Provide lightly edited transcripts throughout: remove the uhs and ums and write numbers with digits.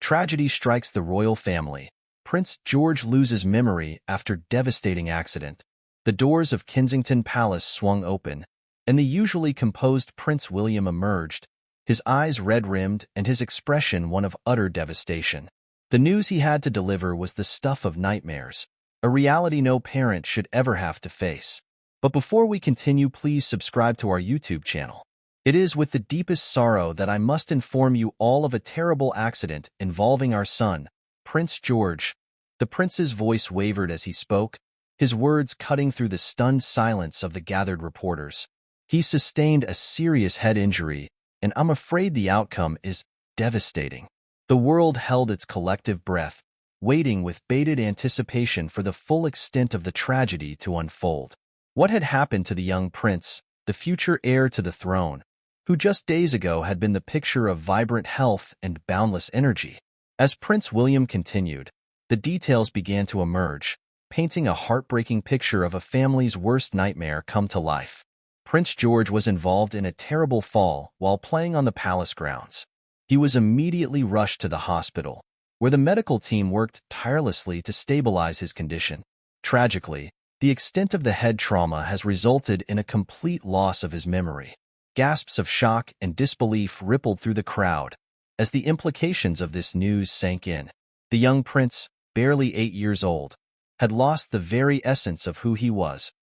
Tragedy strikes the royal family. Prince George loses memory after devastating accident. The doors of Kensington Palace swung open, and the usually composed Prince William emerged, his eyes red-rimmed and his expression one of utter devastation. The news he had to deliver was the stuff of nightmares, a reality no parent should ever have to face. But before we continue, please subscribe to our YouTube channel. It is with the deepest sorrow that I must inform you all of a terrible accident involving our son, Prince George. The prince's voice wavered as he spoke, his words cutting through the stunned silence of the gathered reporters. He sustained a serious head injury, and I'm afraid the outcome is devastating. The world held its collective breath, waiting with bated anticipation for the full extent of the tragedy to unfold. What had happened to the young prince, the future heir to the throne, who just days ago had been the picture of vibrant health and boundless energy? As Prince William continued, the details began to emerge, painting a heartbreaking picture of a family's worst nightmare come to life. Prince George was involved in a terrible fall while playing on the palace grounds. He was immediately rushed to the hospital, where the medical team worked tirelessly to stabilize his condition. Tragically, the extent of the head trauma has resulted in a complete loss of his memory. Gasps of shock and disbelief rippled through the crowd as the implications of this news sank in. The young prince, barely 8 years old, had lost the very essence of who he was,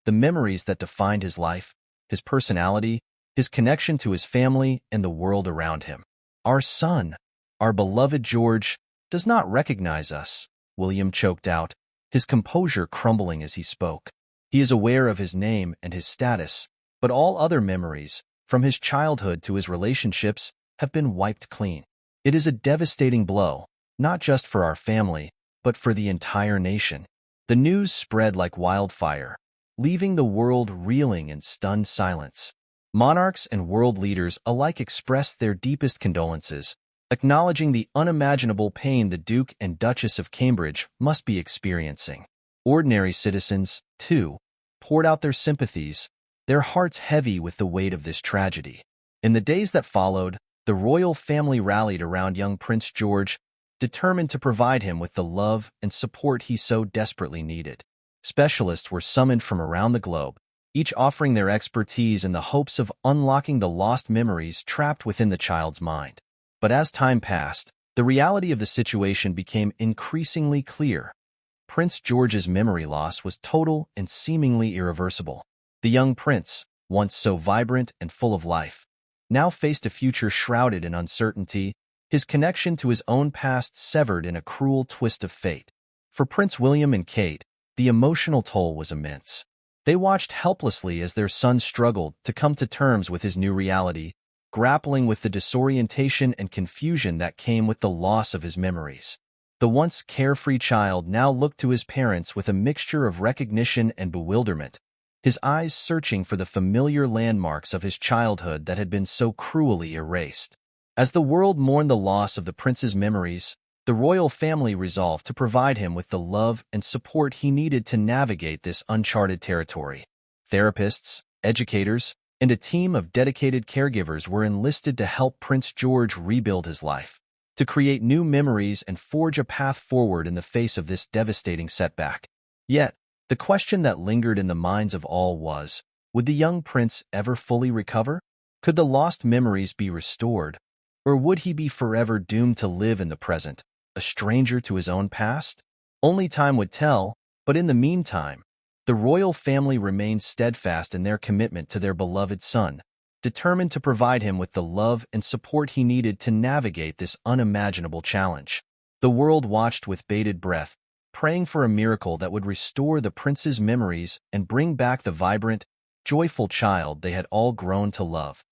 the memories that defined his life, his personality, his connection to his family and the world around him. Our son, our beloved George, does not recognize us, William choked out, his composure crumbling as he spoke. He is aware of his name and his status, but all other memories, from his childhood to his relationships, have been wiped clean. It is a devastating blow, not just for our family, but for the entire nation. The news spread like wildfire, leaving the world reeling in stunned silence. Monarchs and world leaders alike expressed their deepest condolences, acknowledging the unimaginable pain the Duke and Duchess of Cambridge must be experiencing. Ordinary citizens, too, poured out their sympathies, their hearts heavy with the weight of this tragedy. In the days that followed, the royal family rallied around young Prince George, determined to provide him with the love and support he so desperately needed. Specialists were summoned from around the globe, each offering their expertise in the hopes of unlocking the lost memories trapped within the child's mind. But as time passed, the reality of the situation became increasingly clear. Prince George's memory loss was total and seemingly irreversible. The young prince, once so vibrant and full of life, now faced a future shrouded in uncertainty, his connection to his own past severed in a cruel twist of fate. For Prince William and Kate, the emotional toll was immense. They watched helplessly as their son struggled to come to terms with his new reality, grappling with the disorientation and confusion that came with the loss of his memories. The once carefree child now looked to his parents with a mixture of recognition and bewilderment, his eyes searching for the familiar landmarks of his childhood that had been so cruelly erased. As the world mourned the loss of the prince's memories, the royal family resolved to provide him with the love and support he needed to navigate this uncharted territory. Therapists, educators, and a team of dedicated caregivers were enlisted to help Prince George rebuild his life, to create new memories and forge a path forward in the face of this devastating setback. Yet, the question that lingered in the minds of all was, would the young prince ever fully recover? Could the lost memories be restored? Or would he be forever doomed to live in the present, a stranger to his own past? Only time would tell, but in the meantime, the royal family remained steadfast in their commitment to their beloved son, determined to provide him with the love and support he needed to navigate this unimaginable challenge. The world watched with bated breath, praying for a miracle that would restore the prince's memories and bring back the vibrant, joyful child they had all grown to love.